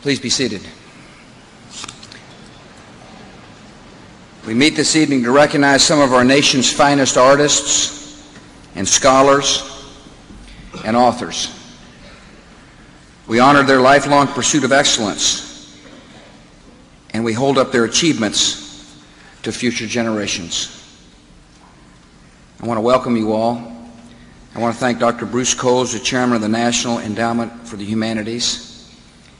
Please be seated. We meet this evening to recognize some of our nation's finest artists and scholars and authors. We honor their lifelong pursuit of excellence, and we hold up their achievements to future generations. I want to welcome you all. I want to thank Dr. Bruce Coles, the Chairman of the National Endowment for the Humanities,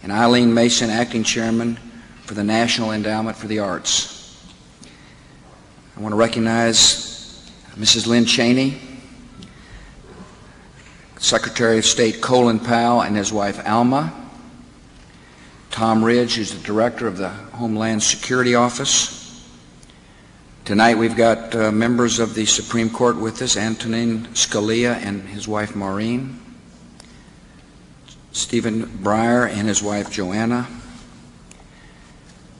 and Eileen Mason, Acting Chairman for the National Endowment for the Arts. I want to recognize Mrs. Lynn Cheney, Secretary of State Colin Powell and his wife Alma, Tom Ridge, who's the Director of the Homeland Security Office. Tonight we've got members of the Supreme Court with us, Antonin Scalia and his wife Maureen, Stephen Breyer and his wife Joanna.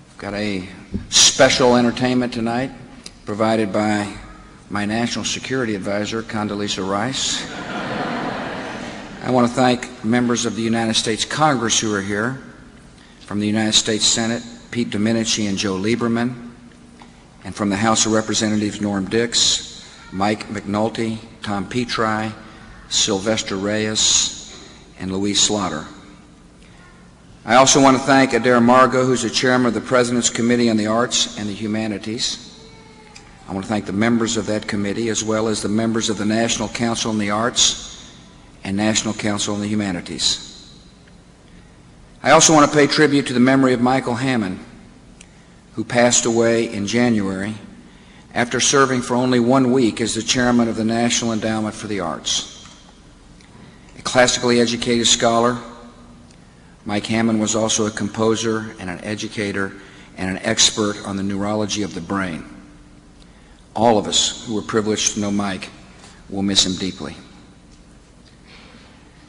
We've got a special entertainment tonight provided by my National Security Advisor, Condoleezza Rice. I want to thank members of the United States Congress who are here, from the United States Senate, Pete Domenici and Joe Lieberman, and from the House of Representatives, Norm Dix, Mike McNulty, Tom Petri, Sylvester Reyes, and Louise Slaughter. I also want to thank Adair Margot, who's the chairman of the President's Committee on the Arts and the Humanities. I want to thank the members of that committee, as well as the members of the National Council on the Arts and National Council on the Humanities. I also want to pay tribute to the memory of Michael Hammond, who passed away in January after serving for only 1 week as the chairman of the National Endowment for the Arts. A classically educated scholar, Mike Hammond was also a composer and an educator and an expert on the neurology of the brain. All of us who were privileged to know Mike will miss him deeply.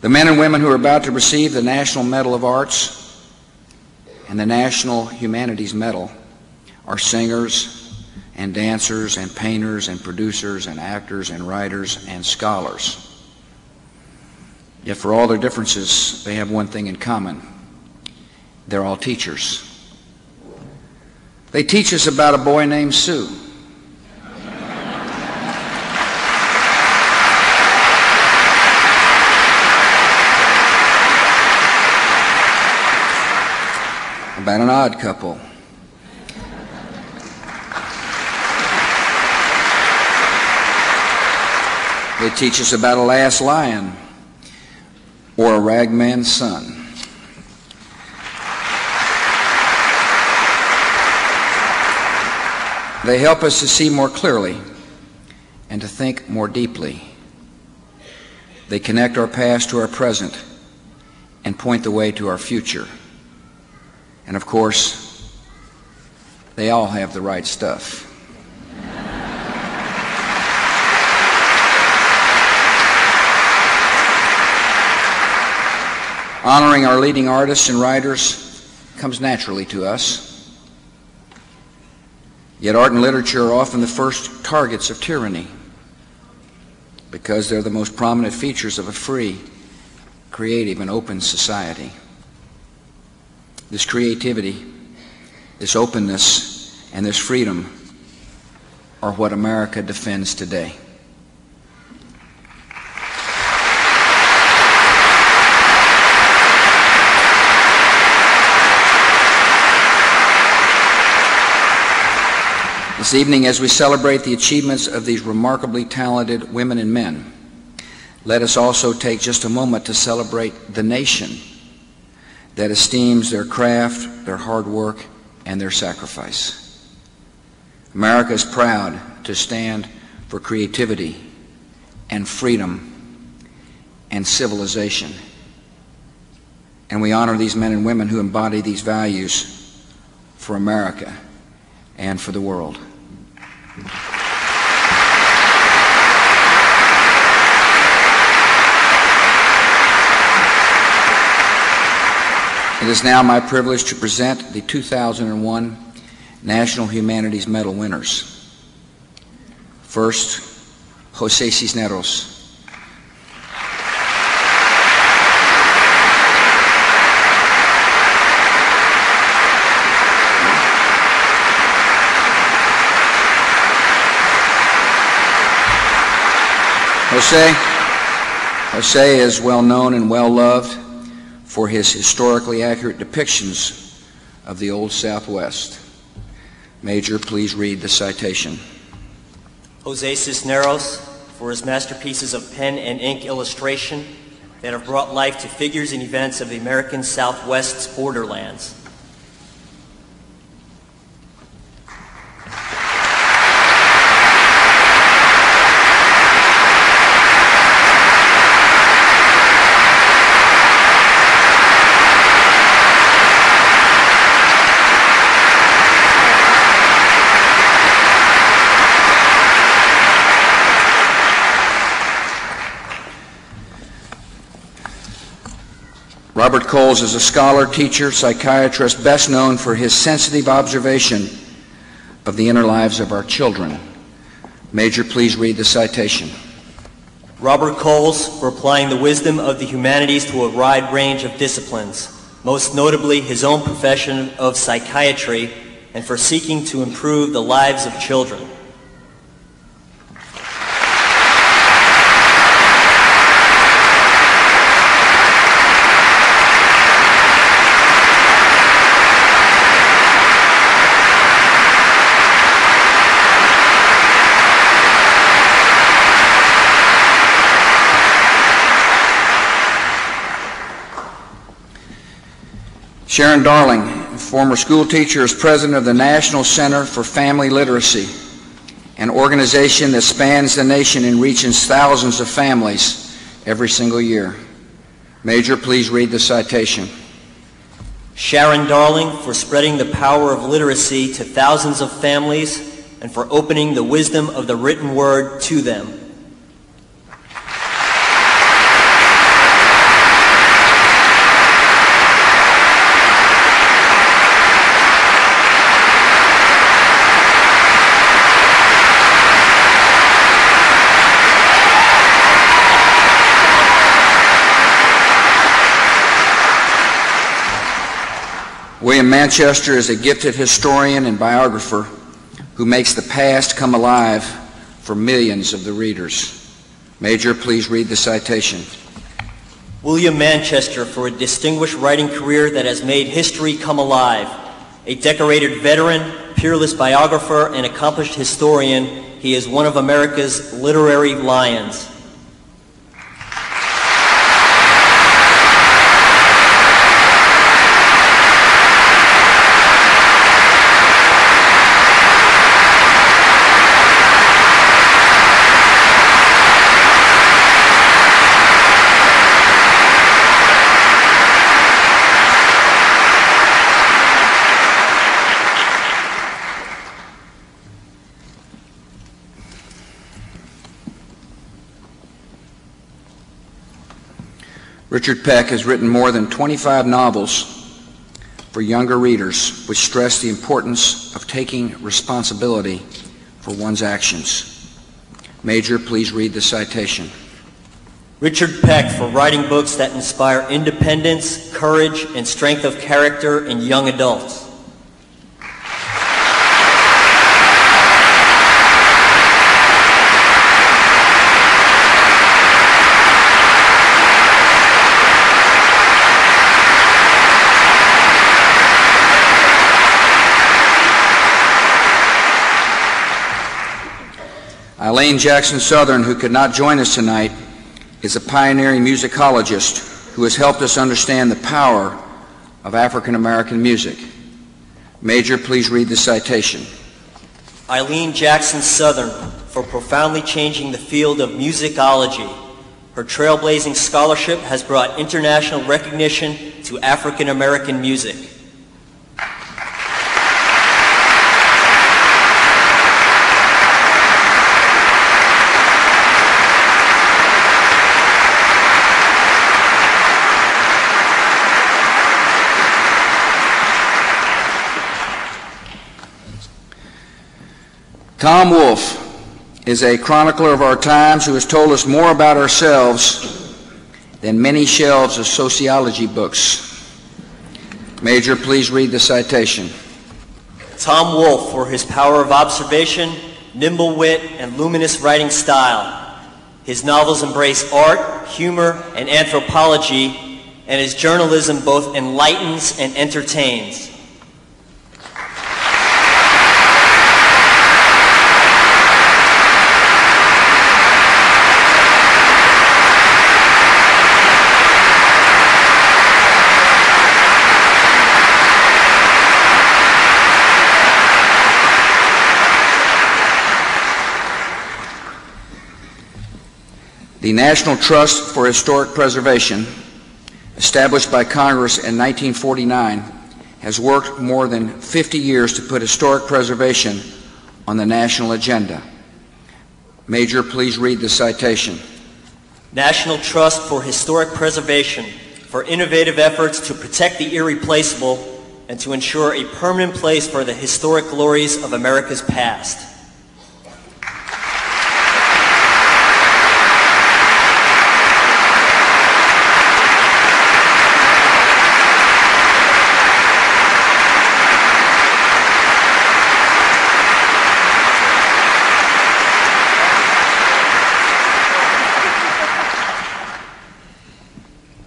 The men and women who are about to receive the National Medal of Arts and the National Humanities Medal are singers and dancers and painters and producers and actors and writers and scholars. Yet for all their differences, they have one thing in common. They're all teachers. They teach us about a boy named Sue. About an odd couple. They teach us about a last lion or a ragman's son. They help us to see more clearly and to think more deeply. They connect our past to our present and point the way to our future. And of course, they all have the right stuff. Honoring our leading artists and writers comes naturally to us. Yet art and literature are often the first targets of tyranny because they're the most prominent features of a free, creative, and open society. This creativity, this openness, and this freedom are what America defends today. This evening, as we celebrate the achievements of these remarkably talented women and men, let us also take just a moment to celebrate the nation that esteems their craft, their hard work, and their sacrifice. America is proud to stand for creativity and freedom and civilization. And we honor these men and women who embody these values for America and for the world. It is now my privilege to present the 2001 National Humanities Medal winners. First, Jose Cisneros. Jose is well known and well loved for his historically accurate depictions of the Old Southwest. Major, please read the citation. Jose Cisneros for his masterpieces of pen and ink illustration that have brought life to figures and events of the American Southwest's borderlands. Robert Coles is a scholar, teacher, psychiatrist, best known for his sensitive observation of the inner lives of our children. Major, please read the citation. Robert Coles for applying the wisdom of the humanities to a wide range of disciplines, most notably his own profession of psychiatry, and for seeking to improve the lives of children. Sharon Darling, former school teacher, is president of the National Center for Family Literacy, an organization that spans the nation and reaches thousands of families every single year. Major, please read the citation. Sharon Darling for spreading the power of literacy to thousands of families and for opening the wisdom of the written word to them. William Manchester is a gifted historian and biographer who makes the past come alive for millions of the readers. Major, please read the citation. William Manchester for a distinguished writing career that has made history come alive. A decorated veteran, peerless biographer, and accomplished historian, he is one of America's literary lions. Richard Peck has written more than 25 novels for younger readers, which stress the importance of taking responsibility for one's actions. Major, please read the citation. Richard Peck for writing books that inspire independence, courage, and strength of character in young adults. Eileen Jackson Southern, who could not join us tonight, is a pioneering musicologist who has helped us understand the power of African American music. Major, please read the citation. Eileen Jackson Southern for profoundly changing the field of musicology. Her trailblazing scholarship has brought international recognition to African American music. Tom Wolfe is a chronicler of our times who has told us more about ourselves than many shelves of sociology books. Major, please read the citation. Tom Wolfe for his power of observation, nimble wit, and luminous writing style. His novels embrace art, humor, and anthropology, and his journalism both enlightens and entertains. The National Trust for Historic Preservation, established by Congress in 1949, has worked more than 50 years to put historic preservation on the national agenda. Major, please read the citation. National Trust for Historic Preservation, for innovative efforts to protect the irreplaceable and to ensure a permanent place for the historic glories of America's past.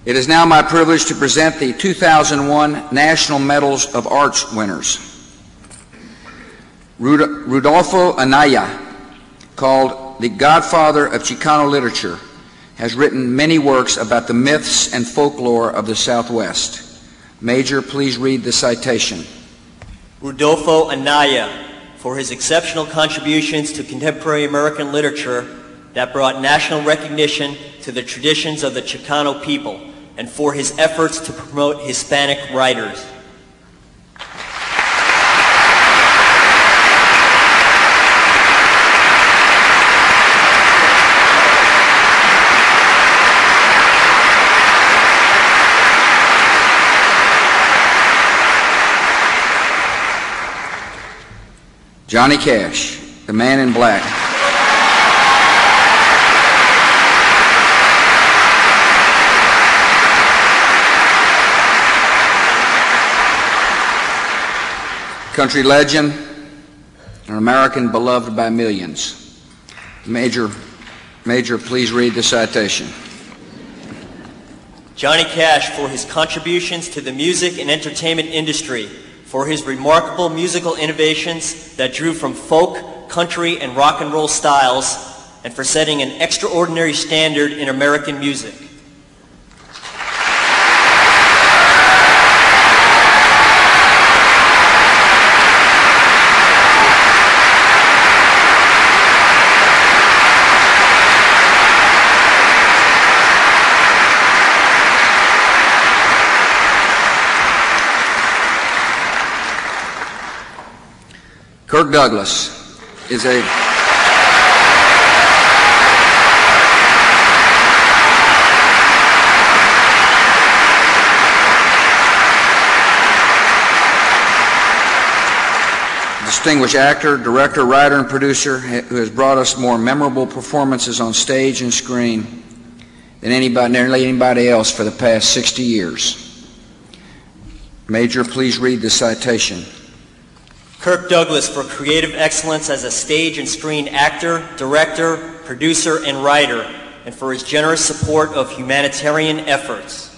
It is now my privilege to present the 2001 National Medals of Arts winners. Rudolfo Anaya, called the godfather of Chicano literature, has written many works about the myths and folklore of the Southwest. Major, please read the citation. Rudolfo Anaya, for his exceptional contributions to contemporary American literature that brought national recognition to the traditions of the Chicano people, and for his efforts to promote Hispanic writers. Johnny Cash, the Man in Black. Country legend, an American beloved by millions. Major, please read the citation. Johnny Cash, for his contributions to the music and entertainment industry, for his remarkable musical innovations that drew from folk, country, and rock and roll styles, and for setting an extraordinary standard in American music. Kirk Douglas is a distinguished actor, director, writer, and producer who has brought us more memorable performances on stage and screen than nearly anybody else for the past 60 years. Major, please read the citation. Kirk Douglas, for creative excellence as a stage and screen actor, director, producer, and writer, and for his generous support of humanitarian efforts.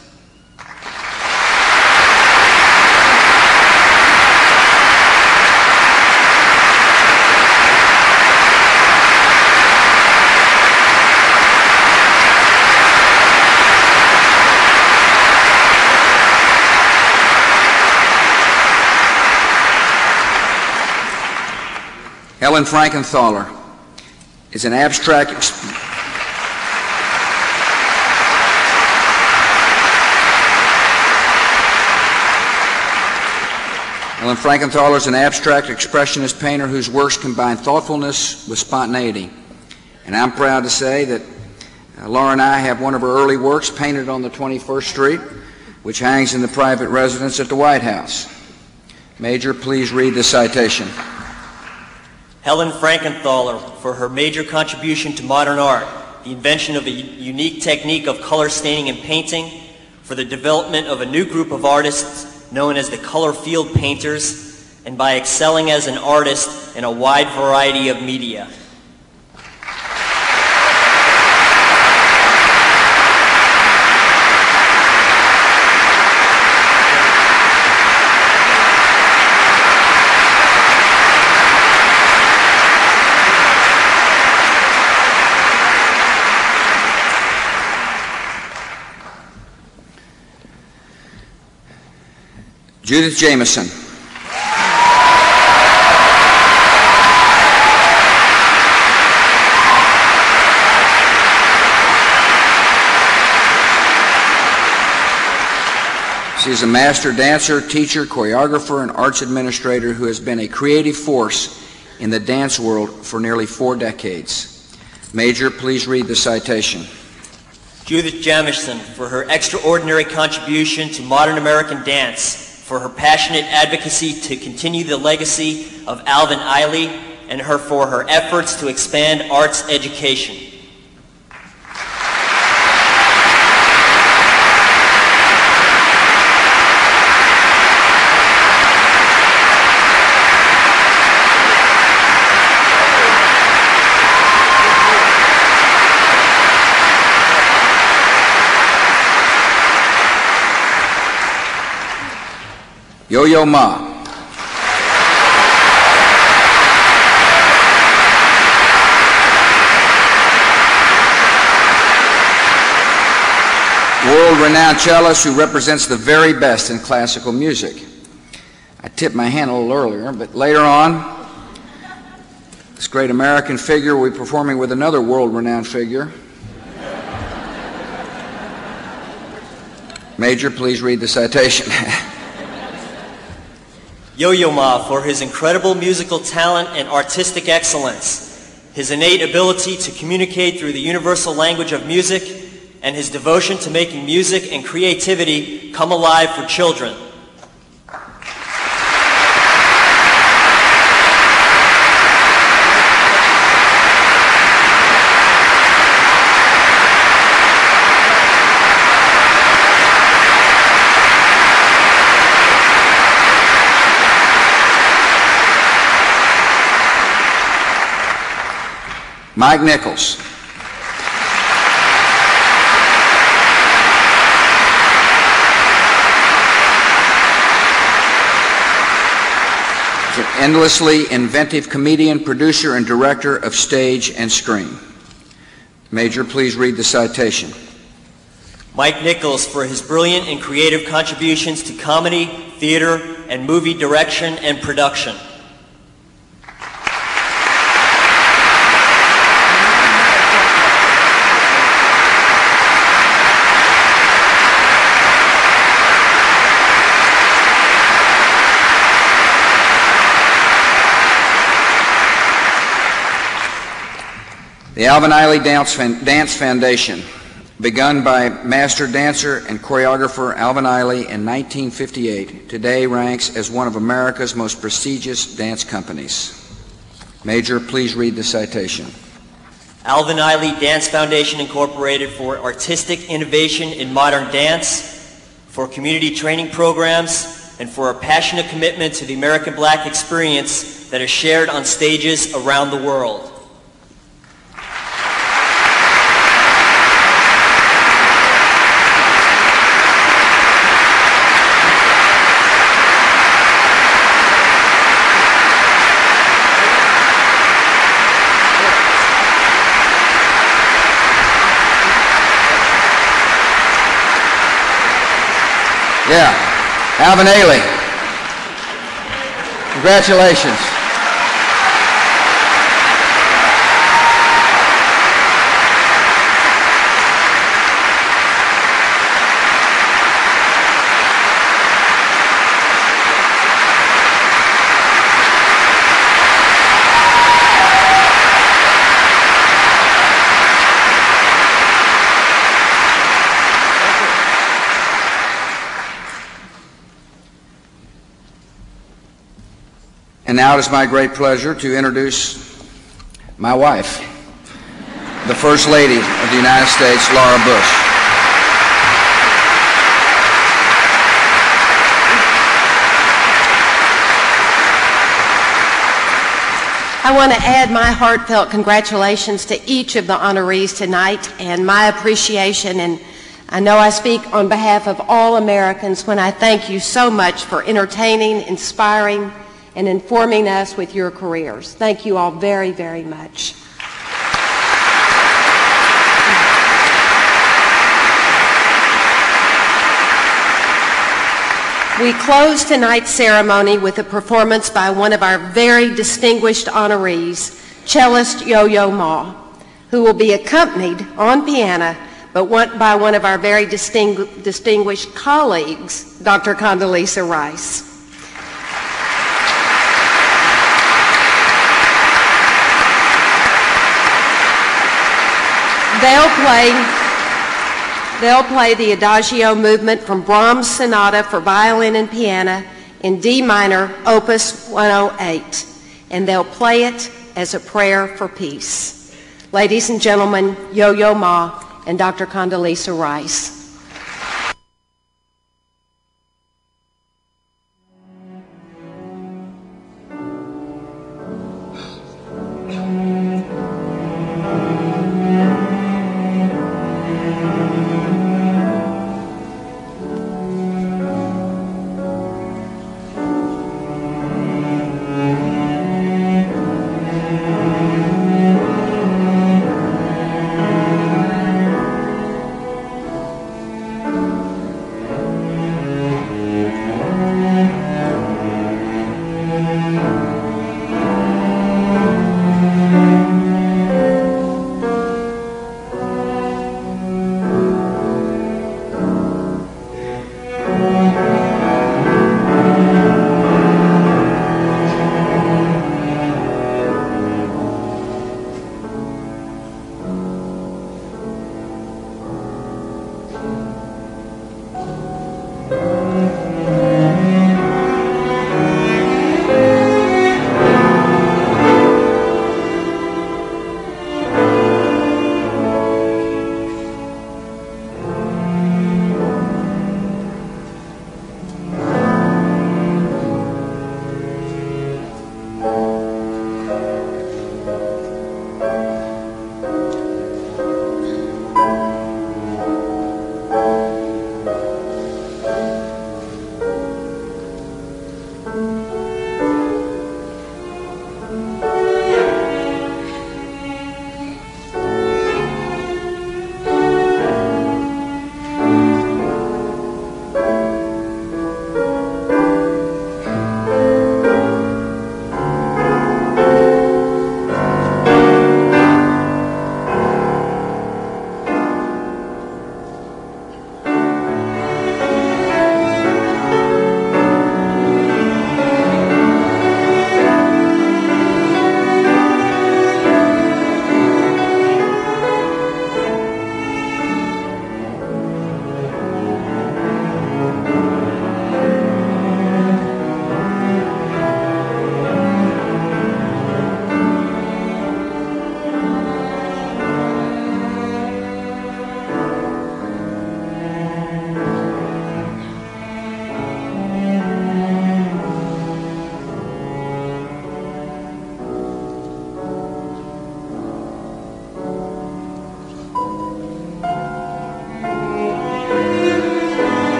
Helen Frankenthaler is an abstract expressionist painter whose works combine thoughtfulness with spontaneity. And I'm proud to say that Laura and I have one of her early works painted on the 21st Street, which hangs in the private residence at the White House. Major, please read the citation. Helen Frankenthaler, for her major contribution to modern art, the invention of a unique technique of color staining and painting, for the development of a new group of artists known as the color field painters, and by excelling as an artist in a wide variety of media. Judith Jameson. She is a master dancer, teacher, choreographer, and arts administrator who has been a creative force in the dance world for nearly 4 decades. Major, please read the citation. Judith Jamison for her extraordinary contribution to modern American dance, for her passionate advocacy to continue the legacy of Alvin Ailey, and for her efforts to expand arts education. Yo-Yo Ma. World-renowned cellist who represents the very best in classical music. I tipped my hand a little earlier, but later on, this great American figure will be performing with another world-renowned figure. Major, please read the citation. Yo-Yo Ma for his incredible musical talent and artistic excellence, his innate ability to communicate through the universal language of music, and his devotion to making music and creativity come alive for children. Mike Nichols. He's an endlessly inventive comedian, producer, and director of stage and screen. Major, please read the citation. Mike Nichols for his brilliant and creative contributions to comedy, theater, and movie direction and production. The Alvin Ailey Dance Foundation, begun by master dancer and choreographer Alvin Ailey in 1958, today ranks as one of America's most prestigious dance companies. Major, please read the citation. Alvin Ailey Dance Foundation Incorporated for artistic innovation in modern dance, for community training programs, and for a passionate commitment to the American Black experience that is shared on stages around the world. Yeah, Alvin Ailey. Congratulations. And now it is my great pleasure to introduce my wife, the First Lady of the United States, Laura Bush. I want to add my heartfelt congratulations to each of the honorees tonight and my appreciation, and I know I speak on behalf of all Americans when I thank you so much for entertaining, inspiring, and informing us with your careers. Thank you all very, very much. We close tonight's ceremony with a performance by one of our very distinguished honorees, cellist Yo-Yo Ma, who will be accompanied on piano by one of our very distinguished colleagues, Dr. Condoleezza Rice. They'll play the Adagio movement from Brahms' Sonata for violin and piano in D minor, Opus 108, and they'll play it as a prayer for peace. Ladies and gentlemen, Yo-Yo Ma and Dr. Condoleezza Rice.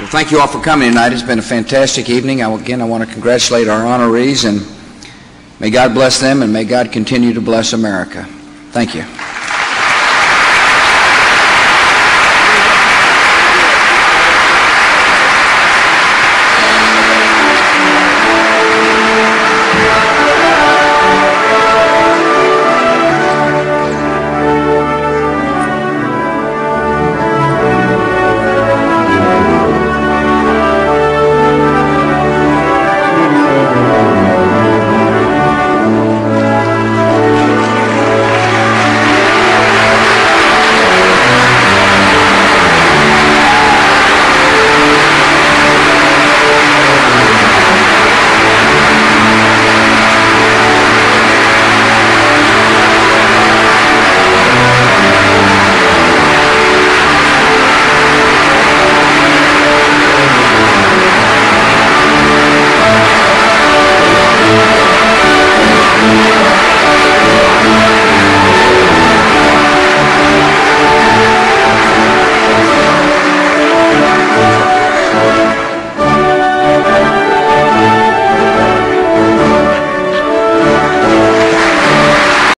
Well, thank you all for coming tonight. It's been a fantastic evening. Again, I want to congratulate our honorees, and may God bless them, and may God continue to bless America. Thank you.